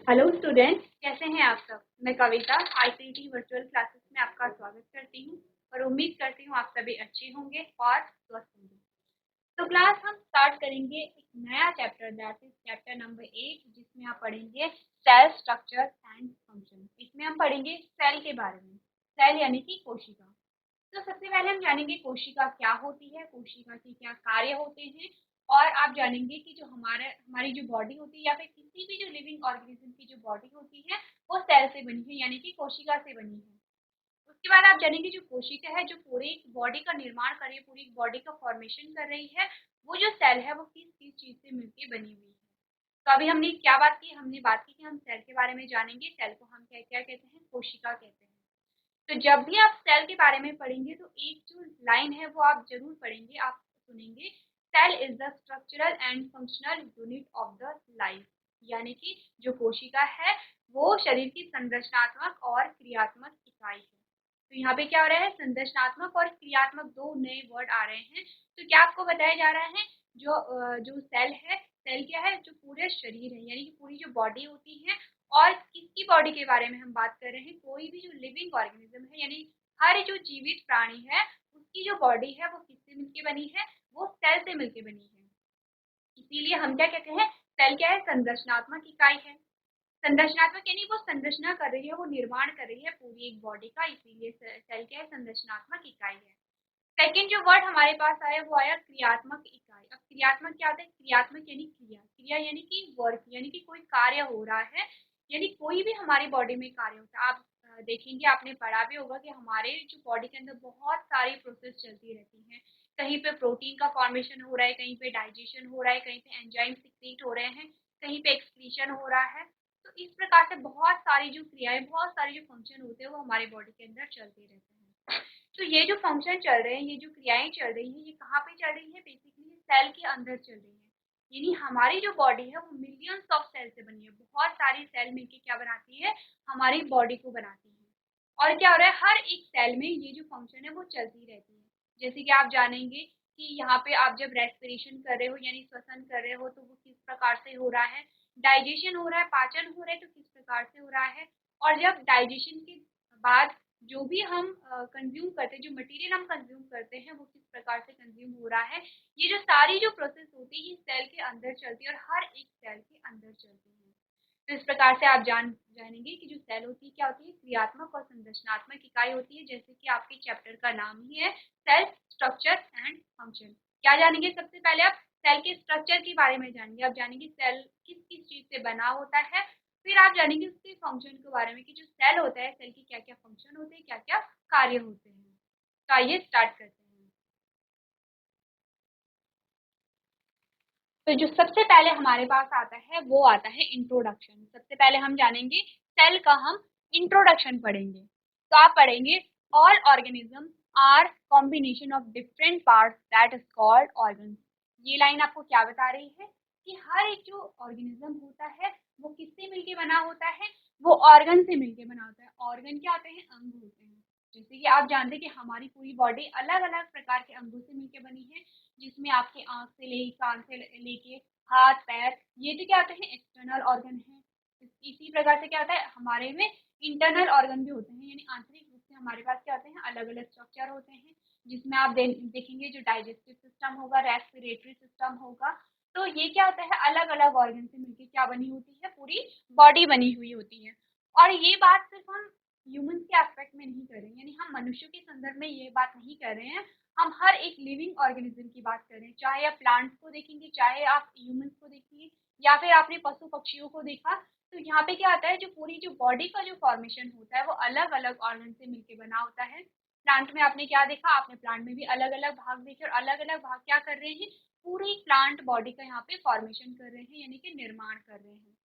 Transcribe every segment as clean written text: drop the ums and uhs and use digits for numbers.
Hello student, कैसे हैं आप सब। मैं कविता आईसीटी वर्चुअल क्लासेस में आपका स्वागत करती हूं और उम्मीद करती हूं आप सभी अच्छे होंगे और स्वस्थ होंगे। तो क्लास हम स्टार्ट करेंगे एक नया chapter, that is chapter number 8, जिसमें आप पढ़ेंगे सेल स्ट्रक्चर एंड फंक्शन। इसमें हम पढ़ेंगे सेल के बारे में। सेल यानी कि कोशिका। तो सबसे पहले हम जानेंगे कोशिका क्या होती है, कोशिका के क्या कार्य होते हैं, और आप जानेंगे कि जो हमारी जो बॉडी होती है या फिर किसी भी जो लिविंग ऑर्गेनिज्म की जो बॉडी होती है वो सेल से बनी है, यानी कि कोशिका से बनी है। उसके बाद आप जानेंगे जो कोशिका है जो पूरी बॉडी का निर्माण कर रही है, पूरी बॉडी का फॉर्मेशन कर रही है, वो जो सेल है वो किस किस चीज से मिलकर बनी हुई है। तो अभी हमने क्या बात की, हमने बात की कि हम सेल के बारे में जानेंगे। सेल को हम क्या क्या कहते हैं, कोशिका कहते हैं। तो जब भी आप सेल के बारे में पढ़ेंगे तो एक जो लाइन है वो आप जरूर पढ़ेंगे, आप सुनेंगे, cell is the structural and functional unit of the life. यानी कि जो कोशिका है वो शरीर की संरचनात्मक और क्रियात्मक इकाई है। तो यहाँ पे क्या हो रहा है, संरचनात्मक और क्रियात्मक दो नए वर्ड आ रहे हैं। तो क्या आपको बताया जा रहा है, जो सेल है, सेल क्या है, जो पूरे शरीर है यानी कि पूरी जो बॉडी होती है। और किसकी बॉडी के बारे में हम बात कर रहे हैं, कोई भी जो लिविंग ऑर्गेनिज्म है यानी हर जो जीवित प्राणी है उसकी जो बॉडी है वो किससे मिलके बनी है, वो सेल से मिलके बनी है। इसीलिए हम क्या कहते हैं, सेल क्या है, संरचनात्मक इकाई है। संरचनात्मक यानी वो संरचना कर रही है, वो निर्माण कर रही है पूरी एक बॉडी का, इसीलिए सेल क्या है, संरचनात्मक इकाई है। सेकंड जो वर्ड हमारे पास आया वो आया क्रियात्मक इकाई। अब क्रियात्मक क्या होता है, क्रियात्मक यानी क्रिया, क्रिया यानी कि वर्क, यानी कि कोई कार्य हो रहा है, यानी कोई भी हमारी बॉडी में कार्य होता है। आप देखेंगे, आपने पढ़ा भी होगा कि हमारे जो बॉडी के अंदर बहुत सारी प्रोसेस चलती रहती हैं। कहीं पे प्रोटीन का फॉर्मेशन हो रहा है, कहीं पे डाइजेशन हो रहा है, कहीं पे एंजाइम सिक्रीट हो रहे हैं, कहीं पे एक्सक्रीशन हो रहा है। तो इस प्रकार से बहुत सारी जो क्रियाएं, बहुत सारे जो फंक्शन होते हैं वो हमारी बॉडी के अंदर चलते रहते हैं। तो ये जो फंक्शन चल रहे हैं, ये जो क्रियाएं चल रही हैं, ये कहाँ पे चल रही है, बेसिकली सेल के अंदर चल रही है। यानी हमारी जो बॉडी है वो मिलियंस ऑफ सेल से बनी है, बहुत सारी सेल मिलके क्या बनाती है, हमारी बॉडी को बनाती है। और क्या हो रहा है, हर एक सेल में ये जो फंक्शन है वो चलती रहती है। जैसे कि आप जानेंगे कि यहाँ पे आप जब रेस्पिरेशन कर रहे हो यानी श्वसन कर रहे हो तो वो किस प्रकार से हो रहा है, डाइजेशन हो रहा है, पाचन हो रहा है तो किस प्रकार से हो रहा है। और जब डाइजेशन के बाद जो भी हम कंज्यूम करते हैं, जो मटेरियल हम कंज्यूम करते हैं वो किस प्रकार से कंज्यूम हो रहा है, ये जो सारी जो प्रोसेस होती है ये सेल के अंदर चलती है और हर एक सेल के अंदर चलती है। तो इस प्रकार से आप जानेंगे कि जो सेल होती है क्या होती है, क्रियात्मक और संरचनात्मक इकाई होती है, जैसे कि आपके चैप्टर का नाम ही है, सेल स्ट्रक्चर एंड फंक्शन। क्या जानेंगे, सबसे पहले आप सेल के स्ट्रक्चर के बारे में जानेंगे। आप जानेंगे सेल किस किस चीज से बना होता है, फिर आप जानेंगे उसके फंक्शन के बारे में कि जो सेल होता है, सेल के क्या क्या फंक्शन होते हैं, क्या क्या कार्य होते हैं। तो आइए स्टार्ट करते हैं। तो जो सबसे पहले हमारे पास आता है वो आता है इंट्रोडक्शन। सबसे पहले हम जानेंगे सेल का, हम इंट्रोडक्शन पढ़ेंगे। तो आप पढ़ेंगे, all organism are combination of different parts that is called organ. ये लाइन आपको क्या बता रही है कि हर एक जो ऑर्गेनिज्म होता है वो किससे मिलके बना होता है, वो ऑर्गन से मिलके बना होता है। ऑर्गन क्या होते हैं, अंग होते हैं। जैसे कि आप जानते हैं कि हमारी पूरी बॉडी अलग अलग प्रकार के अंगों से मिलके बनी है, जिसमें आपके आंख से ले, कान से लेके हाथ पैर, ये तो क्या होते हैं एक्सटर्नल ऑर्गन है। इसी प्रकार से क्या होता है, हमारे में इंटरनल ऑर्गन भी होते हैं, यानी आंतरिक रूप से हमारे पास क्या होते हैं, अलग अलग स्ट्रक्चर होते हैं, जिसमें आप देखेंगे जो डाइजेस्टिव सिस्टम होगा, रेस्पिरेटरी सिस्टम होगा। तो ये क्या होता है, अलग अलग ऑर्गन से मिलकर क्या बनी होती है, पूरी बॉडी बनी हुई होती है। और ये बात सिर्फ हम ह्यूमन के एस्पेक्ट में नहीं कर रहे हैं, यानी हम मनुष्य के संदर्भ में ये बात नहीं कर रहे हैं, हम हर एक लिविंग ऑर्गेनिज्म की बात कर रहे हैं। चाहे आप प्लांट्स को देखेंगे, चाहे आप ह्यूमंस को देखिए, या फिर आपने पशु पक्षियों को देखा। तो यहाँ पे क्या आता है, जो पूरी जो बॉडी का जो फॉर्मेशन होता है वो अलग अलग ऑर्गन से मिलके बना होता है। प्लांट में आपने क्या देखा, आपने प्लांट में भी अलग अलग भाग देखे, और अलग अलग भाग क्या कर रहे हैं, पूरी प्लांट बॉडी का यहाँ पे फॉर्मेशन कर रहे हैं, यानी कि निर्माण कर रहे हैं।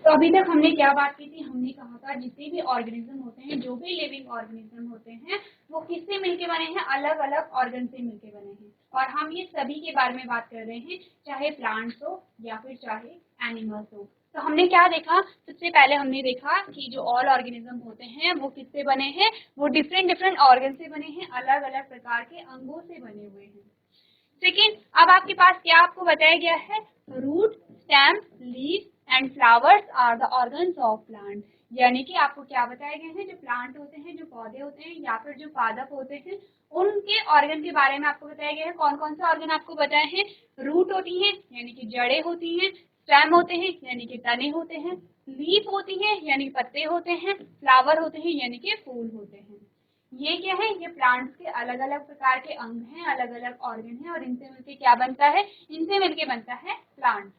तो अभी तक हमने क्या बात की थी, हमने कहा था जितने भी ऑर्गेनिज्म होते हैं, जो भी लिविंग ऑर्गेनिज्म होते हैं, वो किससे मिलके बने हैं, अलग अलग ऑर्गन से मिलके बने हैं। और हम ये सभी के बारे में बात कर रहे हैं, चाहे प्लांट्स हो या फिर चाहे एनिमल्स हो। तो हमने क्या देखा, सबसे पहले हमने देखा कि जो ऑल ऑर्गेनिज्म होते हैं वो किससे बने हैं, वो डिफरेंट डिफरेंट ऑर्गन से बने हैं, अलग अलग प्रकार के अंगों से बने हुए हैं। सेकेंड, अब आपके पास क्या आपको बताया गया है, root, stem, leave and flowers are the organs of plant. यानी कि आपको क्या बताए गए हैं, जो प्लांट होते हैं, जो पौधे होते हैं या फिर जो पादप होते हैं, उनके ऑर्गन के बारे में आपको बताया गया है। कौन कौन से ऑर्गन आपको बताए हैं? रूट होती हैं यानी कि जड़ें होती हैं, स्टेम होते हैं यानी कि तने होते हैं, लीफ होती है यानी पत्ते होते हैं, फ्लावर होते हैं यानी कि फूल होते हैं। ये क्या है? ये प्लांट्स के अलग अलग प्रकार के अंग हैं, अलग अलग ऑर्गन हैं और इनसे मिलके क्या बनता है? इनसे मिलके बनता है प्लांट।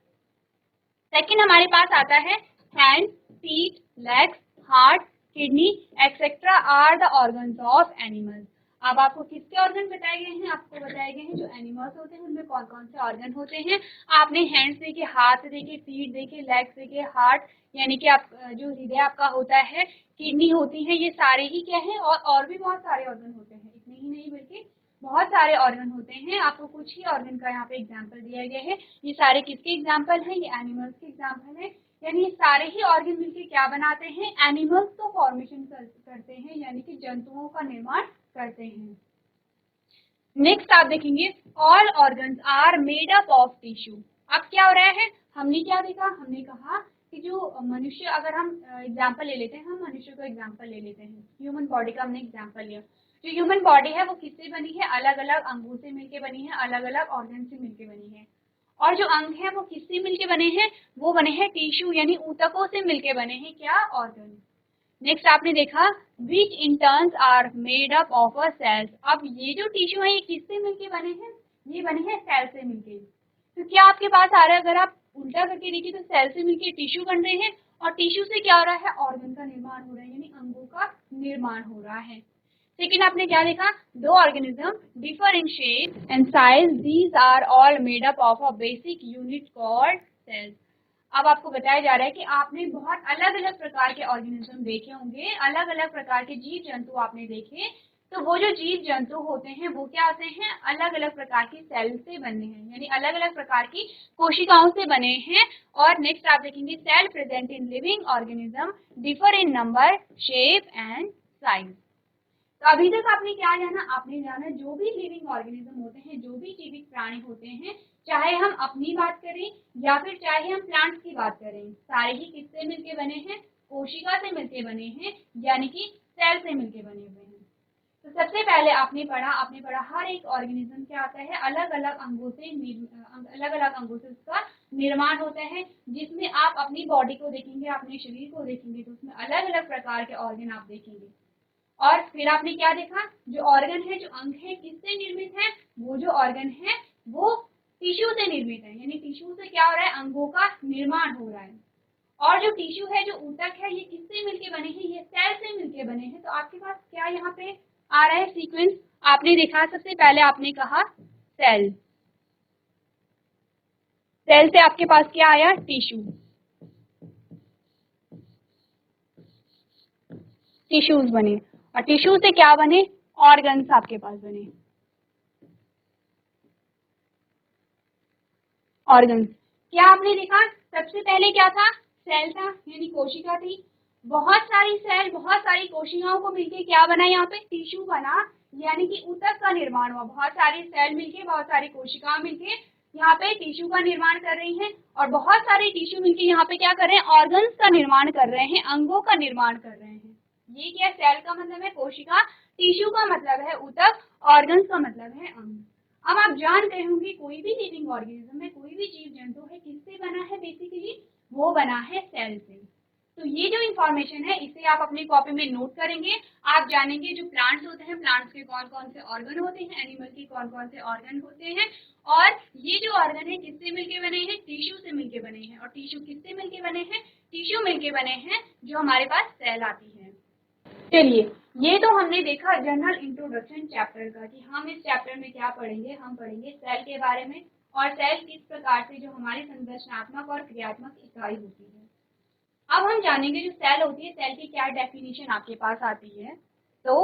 सेकंड हमारे पास आता है hand, feet, legs, heart, kidney etcetera are the organs of animals. अब आपको किसके ऑर्गन बताए गए हैं? आपको बताए गए हैं जो एनिमल्स होते हैं उनमें कौन कौन से ऑर्गन होते हैं। आपने हैंड्स देखे, हाथ देखे, फीट देखे, लेग्स देखे, हार्ट यानी कि आप जो हृदय आपका होता है, किडनी होती है, ये सारे ही क्या है? और भी बहुत सारे ऑर्गन होते हैं, इतने ही नहीं बल्कि बहुत सारे ऑर्गन होते हैं। आपको कुछ ही ऑर्गन का यहाँ पे एग्जाम्पल दिया गया है। ये सारे किसके एग्जाम्पल हैं? ये एनिमल्स के एग्जाम्पल हैं। यानी ये सारे ही ऑर्गन मिलकर क्या बनाते हैं? एनिमल्स तो फॉर्मेशन करते हैं यानी कि जंतुओं का निर्माण करते हैं। नेक्स्ट आप देखेंगे all organs are made up of tissue. अब क्या हो रहा है? हमने क्या देखा? हमने कहा कि जो मनुष्य, अगर हम एग्जाम्पल ले लेते हैं, हम मनुष्य को एग्जाम्पल ले लेते हैं, ह्यूमन बॉडी का हमने एग्जाम्पल लिया। जो ह्यूमन बॉडी है वो किससे बनी है? अलग अलग अंगों से मिलके बनी है, अलग अलग ऑर्गन से मिलके बनी है। और जो अंग है वो किससे मिलके बने हैं? वो बने हैं टिश्यू यानी ऊतकों से मिलके बने हैं। क्या? ऑर्गन। नेक्स्ट आपने देखा which in turns are made up of a cells. अब ये जो टिश्यू है ये किससे मिलके बने हैं? ये बने हैं सेल से मिलके। तो क्या आपके पास आ रहा है? अगर आप उल्टा करके देखिए तो सेल से मिलके टिश्यू बन रहे हैं और टिश्यू से क्या हो रहा है? ऑर्गन का निर्माण हो रहा है यानी अंगों का निर्माण हो रहा है। लेकिन आपने क्या देखा? दो organism differ in shape and size, these are all made up of a basic unit called cells. अब आपको बताया जा रहा है कि आपने बहुत अलग अलग प्रकार के ऑर्गेनिज्म देखे होंगे, अलग अलग प्रकार के जीव जंतु आपने देखे। तो वो जो जीव जंतु होते हैं वो क्या होते हैं? अलग अलग प्रकार की सेल से बने हैं यानी अलग अलग प्रकार की कोशिकाओं से बने हैं। और नेक्स्ट आप देखेंगे cell present in living organism differ in number, shape and size. तो अभी तक आपने क्या जाना? आपने जाना जो भी लिविंग ऑर्गेनिज्म होते हैं, जो भी जीवित प्राणी होते हैं, चाहे हम अपनी बात करें या फिर चाहे हम प्लांट्स की बात करें, सारे ही किससे मिलके बने हैं? कोशिका से मिलके बने हैं यानी कि सेल से मिलके बने हुए हैं। तो सबसे पहले आपने पढ़ा हर एक ऑर्गेनिज्म क्या आता है? अलग अलग अंगों से उसका निर्माण होता है। जिसमें आप अपनी बॉडी को देखेंगे, अपने शरीर को देखेंगे तो उसमें अलग अलग प्रकार के ऑर्गन आप देखेंगे। और फिर आपने क्या देखा? जो ऑर्गन है, जो अंग है, किससे निर्मित है? वो जो ऑर्गन है वो टिश्यू से निर्मित है यानी टिश्यू से क्या हो रहा है? अंगों का निर्माण हो रहा है। और जो टिश्यू है, जो ऊतक है, ये किससे मिलके बने हैं? ये सेल से मिलके बने हैं। तो आपके पास क्या यहाँ पे आ रहा है सीक्वेंस? आपने देखा सबसे पहले आपने कहा सेल, सेल से आपके पास क्या आया? टिश्यू, टिश्यूज बने और टिश्यू से क्या बने? ऑर्गन्स आपके पास बने, ऑर्गन्स। क्या आपने देखा? सबसे पहले क्या था? सेल था यानी कोशिका थी। बहुत सारी सेल, बहुत सारी कोशिकाओं को मिलके क्या बना? यहाँ पे टिश्यू बना यानी कि ऊतक का निर्माण हुआ। बहुत सारी सेल मिलके, बहुत सारी कोशिकाएं मिलके यहाँ पे टिश्यू का निर्माण कर रही हैं और बहुत सारे टिश्यू मिलके यहाँ पे क्या कर रहे हैं? ऑर्गन्स का निर्माण कर रहे हैं, अंगों का निर्माण कर रहे हैं। ये क्या? सेल का मतलब है कोशिका, टिश्यू का मतलब है ऊतक, ऑर्गन्स का मतलब है अंग। अब आप जान गए होंगे कोई भी लिविंग ऑर्गेनिज्म है, कोई भी जीव जंतु है, किससे बना है? बेसिकली वो बना है सेल से। तो ये जो इंफॉर्मेशन है इसे आप अपनी कॉपी में नोट करेंगे। आप जानेंगे जो प्लांट्स होते हैं, प्लांट्स के कौन कौन से ऑर्गन होते हैं, एनिमल के कौन कौन से ऑर्गन होते हैं। और ये जो ऑर्गन है किससे मिलके बने हैं? टिश्यू से मिलके बने हैं। और टिश्यू किससे मिलके बने हैं? टिश्यू मिलके बने हैं जो हमारे पास सेल आती है। चलिए, ये तो हमने देखा जनरल इंट्रोडक्शन चैप्टर का कि हम इस चैप्टर में क्या पढ़ेंगे। हम पढ़ेंगे सेल के बारे में और सेल किस प्रकार से जो हमारी संरचनात्मक और क्रियात्मक इकाई होती है। अब हम जानेंगे जो सेल होती है, सेल की क्या डेफिनेशन आपके पास आती है। तो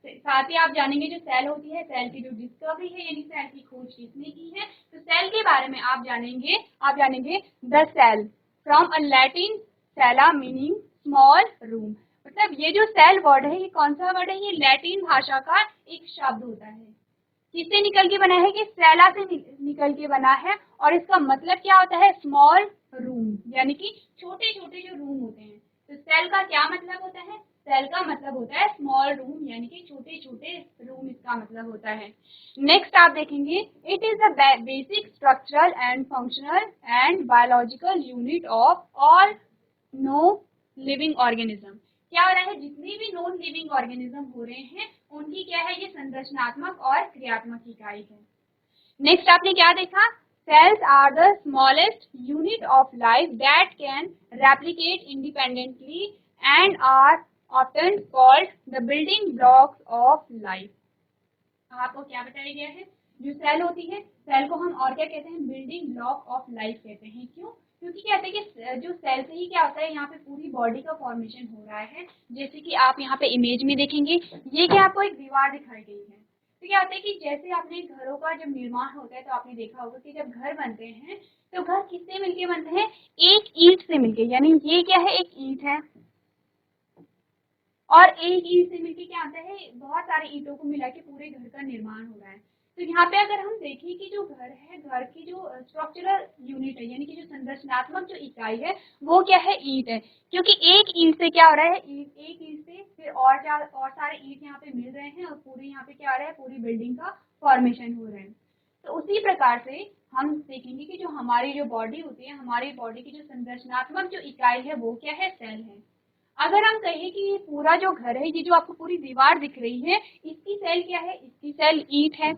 साथ ही आप जानेंगे जो सेल होती है, सेल की जो डिस्कवरी है यानी सेल की खोज किसने की है। तो सेल के बारे में आप जानेंगे the cell from a Latin cella meaning small room. मतलब ये जो सेल वर्ड है ये कौन सा वर्ड है? ये लैटिन भाषा का एक शब्द होता है। किससे निकल के बना है? कि सेला से निकल के बना है और इसका मतलब क्या होता है? स्मॉल रूम यानी कि छोटे छोटे जो रूम होते हैं। तो सेल का क्या मतलब होता है? सेल का मतलब होता है स्मॉल रूम, यानी कि छोटे छोटे रूम इसका मतलब होता है। नेक्स्ट आप देखेंगे, it is the basic structural and functional and biological unit of all know living organism. क्या हो रहा है, जितनी भी नॉन लिविंग ऑर्गेनिज्म हो रहे हैं उनकी क्या है, ये संरचनात्मक और क्रियात्मक इकाई है। नेक्स्ट आपने क्या देखा, cells are the smallest unit of life that can replicate independently and are often called the building blocks of life। आपको क्या बताया गया है, जो सेल होती है, सेल को हम और क्या कहते हैं, बिल्डिंग ब्लॉक ऑफ लाइफ कहते हैं। क्यों? क्योंकि कहते हैं कि जो सेल से ही क्या होता है, यहाँ पे पूरी बॉडी का फॉर्मेशन हो रहा है। जैसे कि आप यहाँ पे इमेज में देखेंगे, ये क्या आपको एक दीवार दिखाई गई है। तो क्या होता है कि जैसे आपने घरों का जब निर्माण होता है तो आपने देखा होगा कि जब घर बनते हैं तो घर किससे मिलके बनते हैं, एक ईंट से मिलके। यानी ये क्या है, एक ईंट है और एक ईंट से मिलके क्या आता है, बहुत सारे ईंटों को मिला के पूरे घर का निर्माण हो रहा है। तो यहाँ पे अगर हम देखें कि जो घर है, घर की जो स्ट्रक्चरल यूनिट है, यानी कि जो संरचनात्मक जो इकाई है, वो क्या है, ईंट है। क्योंकि एक ईंट से क्या हो रहा है, एक ईंट से फिर और सारे ईंट यहाँ पे मिल रहे हैं और पूरे यहाँ पे क्या हो रहा है, पूरी बिल्डिंग का फॉर्मेशन हो रहा है। तो उसी प्रकार से हम देखेंगे कि जो हमारी जो बॉडी होती है, हमारी बॉडी की जो संरचनात्मक जो इकाई है वो क्या है, सेल है। अगर हम कहें कि ये पूरा जो घर है, ये जो आपको पूरी दीवार दिख रही है, इसकी सेल क्या है, इसकी सेल ईंट है।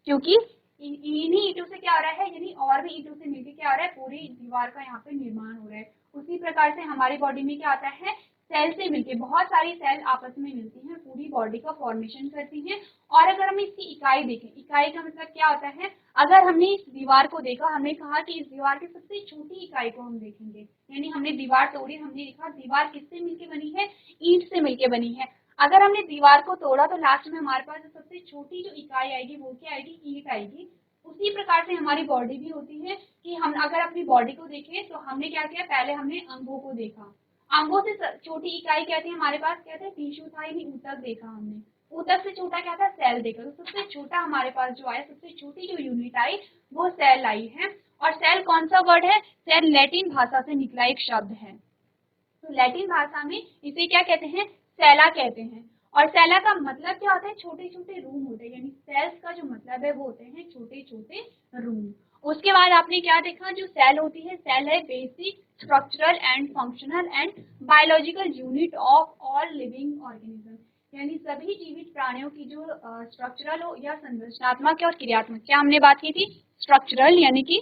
क्योंकि इन्हीं ईंटों से क्या हो रहा है, यानी और भी ईंटों से मिलकर क्या हो रहा है, पूरी दीवार का यहाँ पे निर्माण हो रहा है। उसी प्रकार से हमारी बॉडी में क्या आता है, सेल से मिलके बहुत सारी सेल आपस में मिलती हैं, पूरी बॉडी का फॉर्मेशन करती हैं। और अगर हम इसकी इकाई देखें, इकाई का मतलब क्या होता है, अगर हमने इस दीवार को देखा, हमने कहा कि इस दीवार की सबसे छोटी इकाई को हम देखेंगे, यानी हमने दीवार तोड़ी, हमने देखा दीवार किससे मिलके बनी है, ईंट से मिलके बनी है। अगर हमने दीवार को तोड़ा तो लास्ट में हमारे पास सबसे छोटी जो इकाई आएगी वो क्या आएगी, ईंट आएगी। उसी प्रकार से हमारी बॉडी भी होती है कि हम अगर अपनी बॉडी को देखें तो हमने क्या किया, पहले हमने अंगों को देखा, अंगों से छोटी इकाई क्या थी हमारे पास, क्या था, टिश्यू था, यानी ऊतक देखा हमने, ऊतक से छोटा क्या था, सेल देखा। तो सबसे छोटा हमारे पास जो आया, सबसे छोटी जो यूनिट आई वो सेल आई है। और सेल कौन सा वर्ड है, सेल लैटिन भाषा से निकला एक शब्द है। तो लैटिन भाषा में इसे क्या कहते हैं, सेला कहते हैं। और सेला का मतलब क्या होता है, छोटे छोटे रूम होते हैं, यानी सेल्स का जो मतलब है वो होते हैं छोटे छोटे रूम। उसके बाद आपने क्या देखा, जो सेल होती है, सेल है basic structural and functional and biological unit of all living organism. यानी सभी जीवित प्राणियों की जो स्ट्रक्चरल हो या संरचनात्मक और क्रियात्मक, क्या हमने बात की थी, स्ट्रक्चरल यानी कि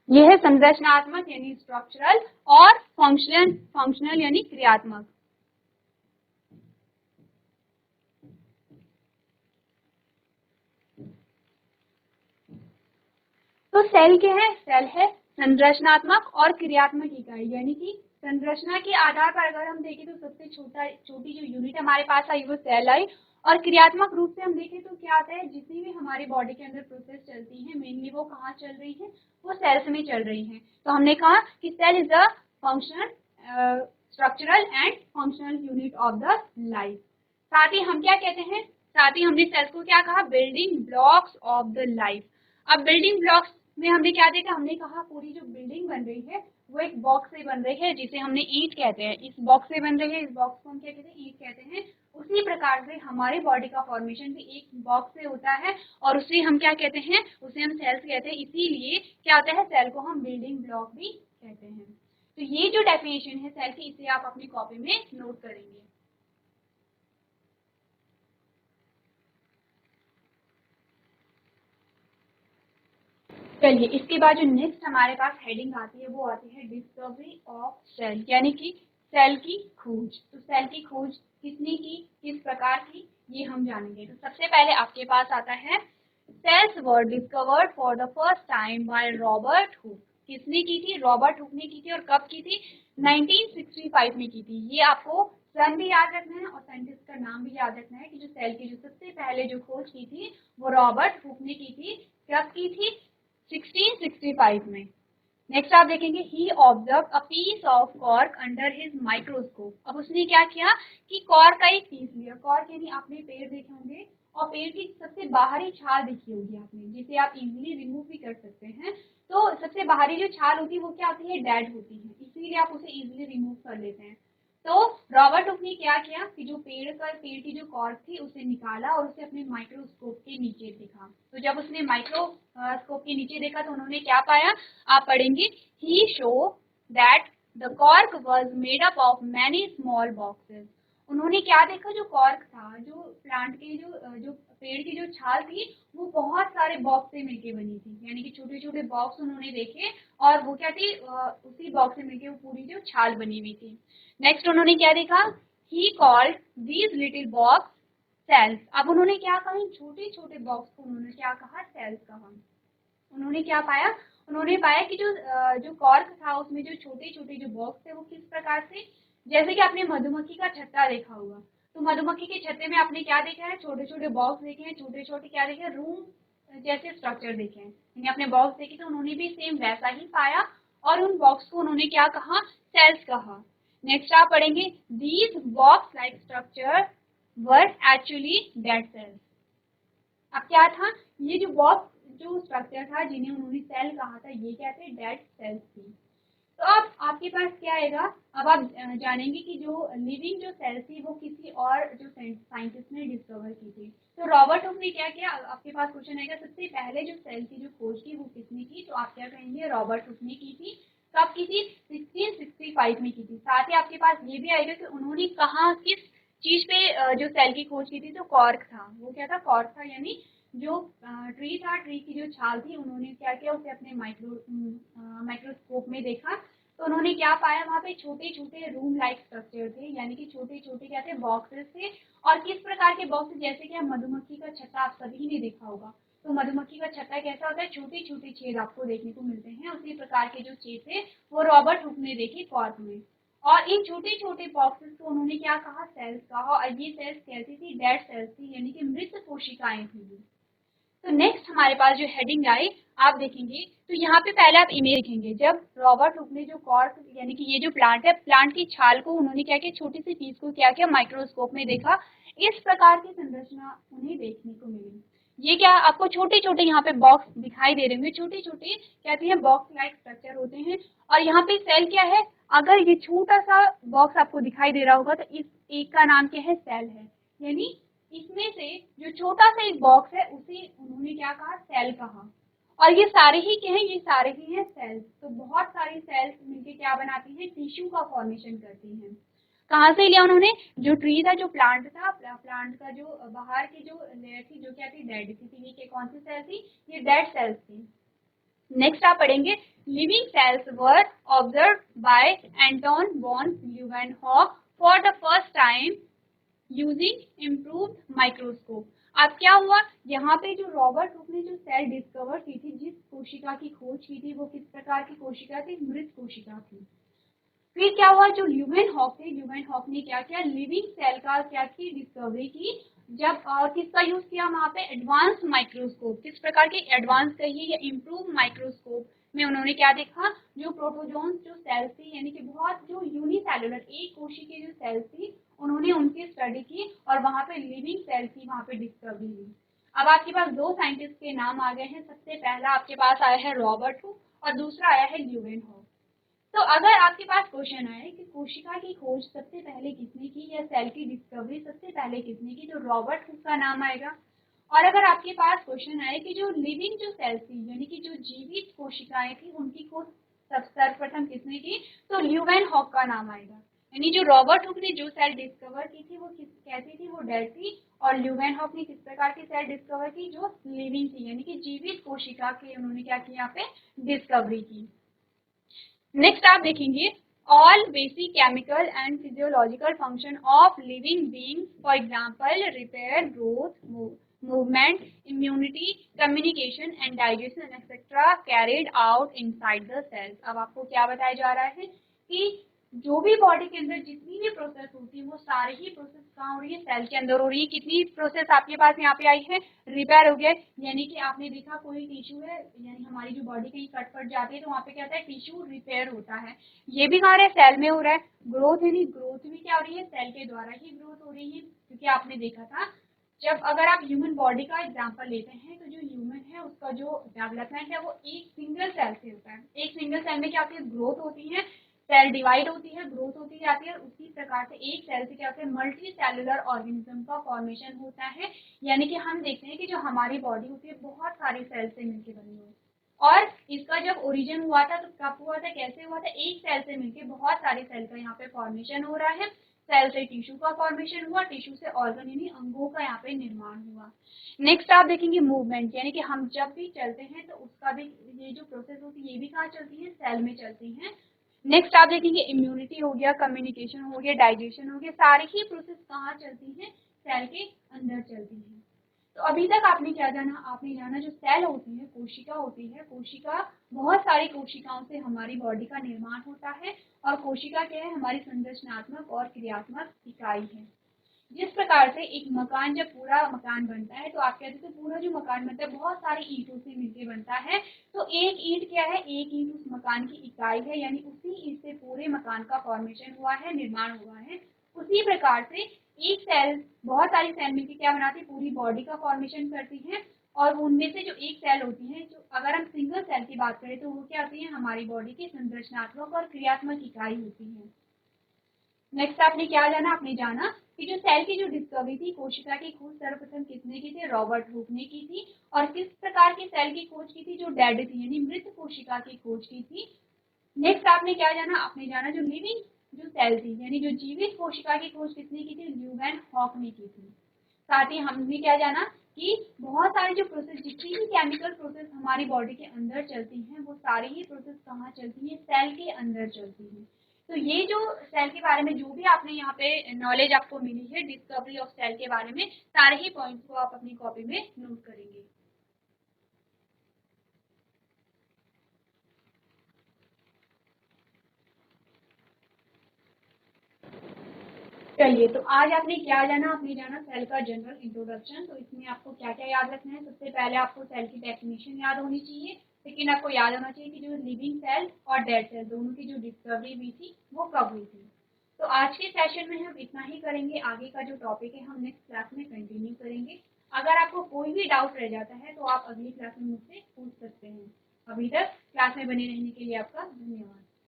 यह है संरचनात्मक यानी स्ट्रक्चरल, और फंक्शनल यानी क्रियात्मक। तो सेल क्या है, सेल है संरचनात्मक और क्रियात्मक इकाई। यानी कि संरचना के आधार पर अगर हम देखें तो सबसे छोटी जो यूनिट हमारे पास आई वो सेल आई। और क्रियात्मक रूप से हम देखें तो क्या आता है, जितनी भी हमारी बॉडी के अंदर प्रोसेस चलती है मेनली वो कहाँ चल रही है, वो सेल्स में चल रही है। तो हमने कहा कि cell is the functional structural and functional unit of the life. साथ ही हम क्या कहते हैं, साथ ही हमने सेल्स को क्या कहा, building blocks of the life. अब बिल्डिंग ब्लॉक्स में हमने क्या देखा, हमने कहा पूरी जो बिल्डिंग बन रही है वो एक बॉक्स से बन रही है जिसे हमने ईंट कहते हैं। इस बॉक्स से बन रही है, इस बॉक्स को हम क्या कहते हैं, ईंट कहते हैं। उसी प्रकार से हमारी बॉडी का फॉर्मेशन भी एक बॉक्स से होता है और उसे हम क्या कहते हैं, उसे हम सेल्स कहते हैं। इसीलिए क्या होता है, सेल को हम बिल्डिंग ब्लॉक भी कहते हैं। तो ये जो डेफिनेशन है सेल की, इसे आप अपनी कॉपी में नोट करेंगे। चलिए, इसके बाद जो नेक्स्ट हमारे पास हेडिंग आती है वो आती है डिस्कवरी ऑफ सेल, यानी कि सेल की खोज। तो सेल की खोज किसने की, किस प्रकार की, ये हम जानेंगे। तो सबसे पहले आपके पास आता है cells were discovered for the first time by Robert Hooke. किसने की थी, रॉबर्ट हुक ने की थी। और कब की थी, 1965 में की थी। ये आपको सन भी याद रखना है और साइंटिस्ट का नाम भी याद रखना है कि जो सेल की जो सबसे पहले जो खोज की थी वो रॉबर्ट हुक ने की थी। कब की थी, 1665 में। नेक्स्ट आप देखेंगे, he observe a piece of cork under his microscope. अब उसने क्या किया कि कॉर्क का एक पीस लिया, कॉर्क यानी आपने पेड़ देखे होंगे, और पेड़ की सबसे बाहरी छाल देखी होगी आपने, जिसे आप इजीली रिमूव भी कर सकते हैं। तो सबसे बाहरी जो छाल होती है वो क्या होती है, डेड होती है, इसीलिए आप उसे इजीली रिमूव कर लेते हैं। तो रॉबर्ट हुक ने क्या किया कि जो पेड़ की जो कॉर्क थी उसे निकाला और उसे अपने माइक्रोस्कोप के नीचे देखा। तो जब उसने माइक्रोस्कोप के नीचे देखा तो उन्होंने क्या पाया, आप पढ़ेंगे, he show that the cork was made up of many small boxes. उन्होंने क्या देखा, जो कॉर्क था, जो प्लांट के जो पेड़ की जो छाल थी वो बहुत सारे बॉक्स से मिलके बनी थी, यानी कि छोटे छोटे बॉक्स उन्होंने देखे और वो क्या थी, उसी बॉक्स से मिलके वो पूरी जो छाल बनी हुई थी। नेक्स्ट उन्होंने क्या देखा, he called these little box cells. अब उन्होंने क्या कहा, छोटे छोटे बॉक्स को उन्होंने क्या कहा, सेल्स कहा। उन्होंने क्या पाया, उन्होंने पाया कि जो कॉर्क था उसमें जो छोटे छोटे जो बॉक्स थे वो किस प्रकार से, जैसे कि आपने मधुमक्खी का छत्ता देखा होगा, तो मधुमक्खी के छत्ते में आपने क्या देखा है, छोटे छोटे बॉक्स देखे हैं, छोटे छोटे क्या देखे, रूम जैसे स्ट्रक्चर देखे हैं, यानी आपने बॉक्स देखे तो उन्होंने भी सेम वैसा ही पाया और उन बॉक्स को उन्होंने क्या कहा, सेल्स कहा। नेक्स्ट आप पढ़ेंगे, these box like structure were actually dead cells. अब क्या था, ये जो बॉक्स जो स्ट्रक्चर था जिन्हें उन्होंने सेल कहा था, ये क्या थे, डेड सेल्स थी। तो अब आपके पास क्या आएगा, अब आप जानेंगे कि जो लिविंग जो सेल थी वो किसी और जो साइंटिस्ट ने डिस्कवर की थी। तो रॉबर्ट हुक ने क्या किया, आपके पास क्वेश्चन आएगा सबसे पहले जो सेल की जो खोज की वो किसने की, तो आप क्या कहेंगे, रॉबर्ट हुक ने की थी। कब की थी, 1665 में की थी। साथ ही आपके पास ये भी आएगा कि उन्होंने कहाँ किस चीज पे जो सेल की खोज की थी, तो कॉर्क था, वो क्या था, कॉर्क था, यानी जो ट्री था, ट्री की जो छाल थी उन्होंने क्या किया, उसे अपने माइक्रोस्कोप में देखा तो उन्होंने क्या पाया, वहाँ पे छोटे छोटे रूम लाइक स्ट्रक्चर थे, यानी कि छोटे छोटे क्या थे, बॉक्सेस थे। और किस प्रकार के बॉक्सेस, जैसे कि मधुमक्खी का छत्ता आप सभी ने देखा होगा, तो मधुमक्खी का छत्ता कैसा होता है, छोटे छोटे छेद आपको देखने को मिलते हैं, उसी प्रकार के जो छेद थे वो रॉबर्ट हुक ने देखे कॉर्क में। और इन छोटे छोटे बॉक्सेस को उन्होंने क्या कहा, सेल्स कहा। और ये सेल्स कैसी थी, डेड सेल्स थी, यानी कि मृत कोशिकाएं थी। तो नेक्स्ट हमारे पास जो हेडिंग आई आप देखेंगे, तो यहाँ पे पहले आप इमेज देखेंगे, जब रॉबर्ट हुक ने जो कॉर्क यानी कि ये जो प्लांट है, प्लांट की छाल को उन्होंने क्या किया, छोटी सी पीस को क्या किया, माइक्रोस्कोप में देखा, इस प्रकार की संरचना उन्हें देखने को मिली। ये क्या आपको छोटे छोटे यहाँ पे बॉक्स दिखाई दे रहे होंगे, छोटे छोटे कहते हैं बॉक्स लाइक स्ट्रक्चर होते हैं। और यहाँ पे सेल क्या है, अगर ये छोटा सा बॉक्स आपको दिखाई दे रहा होगा तो इस एक का नाम क्या है, सेल है, यानी इसमें से जो छोटा सा एक बॉक्स है उसे उन्होंने क्या कहा, सेल कहा। और ये सारे ही क्या है, ये सारे ही हैं सेल्स। तो बहुत सारी सेल्स मिलके क्या बनाती हैं, टिश्यू का फॉर्मेशन करती हैं। कहाँ से लिया उन्होंने, जो ट्री था, जो प्लांट था, प्लांट का जो बाहर की जो लेयर थी जो क्या थी, डेड थी, ये कौन सी सेल थी, ये डेड सेल्स थी। नेक्स्ट आप पढ़ेंगे, living cells were observe by Anton von Leeuwenhoek for the first time using improved microscope. अब क्या हुआ, यहाँ पे जो रॉबर्ट हुक ने जो सेल डिस्कवर की थी, जिस कोशिका की खोज की थी, वो किस प्रकार की कोशिका थी, मृत कोशिका थी। फिर क्या हुआ, जो ल्यूवेनहॉक थे, ल्यूवेनहॉक ने क्या किया, लिविंग सेल का क्या की डिस्कवरी की। जब किसका यूज किया वहाँ पे, एडवांस माइक्रोस्कोप, किस प्रकार के एडवांस कहिए या इम्प्रूव माइक्रोस्कोप में उन्होंने क्या देखा, जो प्रोटोजोन्स जो सेल्स थी, यानी कि बहुत जो यूनिसेलुलर एक कोशि की जो सेल्स थी, उन्होंने उनकी स्टडी की और वहाँ पे लिविंग सेल की वहाँ पे डिस्कवरी हुई। अब आपके पास दो साइंटिस्ट के नाम आ गए हैं, सबसे पहला आपके पास आया है रॉबर्ट हुक और दूसरा आया है ल्यूवेनहॉक। तो अगर आपके पास क्वेश्चन आए कि कोशिका की खोज सबसे पहले किसने की या सेल की डिस्कवरी सबसे पहले किसने की, तो रॉबर्ट हुक का नाम आएगा। और अगर आपके पास क्वेश्चन आए कि जो लिविंग जो सेल्स थी, यानी कि जो जीवित कोशिकाएं थी, उनकी खोज सर्वप्रथम किसने की, तो ल्यूवेनहॉक का नाम आएगा। यानी जो रॉबर्ट हुक ने जो सेल डिस्कवर की थी वो कैसी थी, वो डेड थी। और ल्यूवेनहॉक ने किस प्रकार की सेल डिस्कवर की, जो लिविंग थी, यानी कि जीवित कोशिका की उन्होंने क्या किया, यहाँ पे डिस्कवरी की। नेक्स्ट आप देखेंगे, all basic chemical and physiological function of living beings, for example repair, growth, movement, immunity, communication and digestion etcetera carried out inside the cells. अब आपको क्या बताया जा रहा है कि जो भी बॉडी के अंदर जितनी भी प्रोसेस होती है वो सारी ही प्रोसेस कहाँ हो रही है, सेल के अंदर हो रही है। कितनी प्रोसेस आपके पास यहाँ पे आई है, रिपेयर हो गया, यानी कि आपने देखा कोई टिश्यू है, यानी हमारी जो बॉडी कहीं कट पट जाती है तो वहाँ पे क्या होता है, टिश्यू रिपेयर होता है, ये भी कहाँ है, सेल में हो रहा है। ग्रोथ, यानी ग्रोथ भी क्या हो रही है, सेल के द्वारा ही ग्रोथ हो रही है, क्योंकि आपने देखा था जब अगर आप ह्यूमन बॉडी का एग्जांपल लेते हैं तो जो ह्यूमन है उसका जो डेवलपमेंट है वो एक सिंगल सेल से होता है। एक सिंगल सेल में क्या होती है, ग्रोथ होती है, सेल डिवाइड होती है, ग्रोथ होती जाती है, और उसी प्रकार से एक सेल से क्या होता है, मल्टी सेलुलर ऑर्गेनिज्म का फॉर्मेशन होता है। यानी कि हम देखते हैं कि जो हमारी बॉडी होती है बहुत सारी सेल से मिलकर बनी हुई, और इसका जब ओरिजिन हुआ था तो कब हुआ था, कैसे हुआ था, एक सेल से मिलकर बहुत सारे सेल का यहाँ पे फॉर्मेशन हो रहा है। सेल से टिश्यू का फॉर्मेशन हुआ, टिश्यू से ऑर्गन यानी अंगों का यहाँ पे निर्माण हुआ। नेक्स्ट आप देखेंगे मूवमेंट, यानी कि हम जब भी चलते हैं तो उसका भी ये जो प्रोसेस होती है ये भी कहाँ चलती है, सेल में चलती है। नेक्स्ट आप देखेंगे इम्यूनिटी हो गया, कम्युनिकेशन हो गया, डाइजेशन हो गया, सारी ही प्रोसेस कहाँ चलती है, सेल के अंदर चलती है। तो अभी तक आपने क्या जाना, आपने जाना जो सेल होती है, कोशिका होती है, कोशिका बहुत सारी कोशिकाओं से हमारी बॉडी का निर्माण होता है, और कोशिका क्या है, हमारी संरचनात्मक और क्रियात्मक इकाई है। जिस प्रकार से एक मकान जब पूरा मकान बनता है तो आप कहते हैं तो पूरा जो मकान बनता है बहुत सारी ईंटों से मिलकर बनता है, तो एक ईंट क्या है, एक ईंट उस मकान की इकाई है, यानी उसी ईंट से पूरे मकान का फॉर्मेशन हुआ है, निर्माण हुआ है। उसी प्रकार से एक सेल बहुत सारी सेल मिलकर क्या बनाती है, पूरी बॉडी का फॉर्मेशन करती है, और उनमें से जो एक सेल होती है, जो अगर हम सिंगल सेल की बात करें तो वो क्या होती है, हमारी बॉडी की संरचनात्मक और क्रियात्मक इकाई होती है। नेक्स्ट आपने क्या जाना, आपने जाना कि जो सेल की जो डिस्कवरी थी, कोशिका की खोज सर्वप्रथम किसने की थी, रॉबर्ट हुक ने की थी। और किस प्रकार की सेल की खोज की थी, जो डेड थी यानी मृत कोशिका की खोज की थी। नेक्स्ट आपने क्या जाना, आपने जाना जो लिविंग जो सेल थी यानी जो जीवित कोशिका की खोज किसने की थी, ल्यूवेन हॉक ने की थी। साथ ही हमने क्या जाना कि बहुत सारे जो प्रोसेस, जितनी भी केमिकल प्रोसेस हमारी बॉडी के अंदर चलती हैं, वो सारी ही प्रोसेस कहाँ चलती हैं, सेल के अंदर चलती हैं। तो ये जो सेल के बारे में जो भी आपने यहाँ पे नॉलेज आपको मिली है डिस्कवरी ऑफ सेल के बारे में, सारे ही पॉइंट्स को आप अपनी कॉपी में नोट करेंगे। चलिए, तो आज आपने क्या जाना, आपने जाना सेल का जनरल इंट्रोडक्शन। तो इसमें आपको क्या क्या याद रखना है, सबसे पहले आपको सेल की डेफिनेशन याद होनी चाहिए, लेकिन आपको याद होना चाहिए कि जो लिविंग सेल और डेड सेल दोनों की जो डिस्कवरी हुई थी वो कब हुई थी। तो आज के सेशन में हम इतना ही करेंगे, आगे का जो टॉपिक है हम नेक्स्ट क्लास में कंटिन्यू करेंगे। अगर आपको कोई भी डाउट रह जाता है तो आप अगली क्लास में मुझसे पूछ सकते हैं। अभी तक क्लास में बने रहने के लिए आपका धन्यवाद।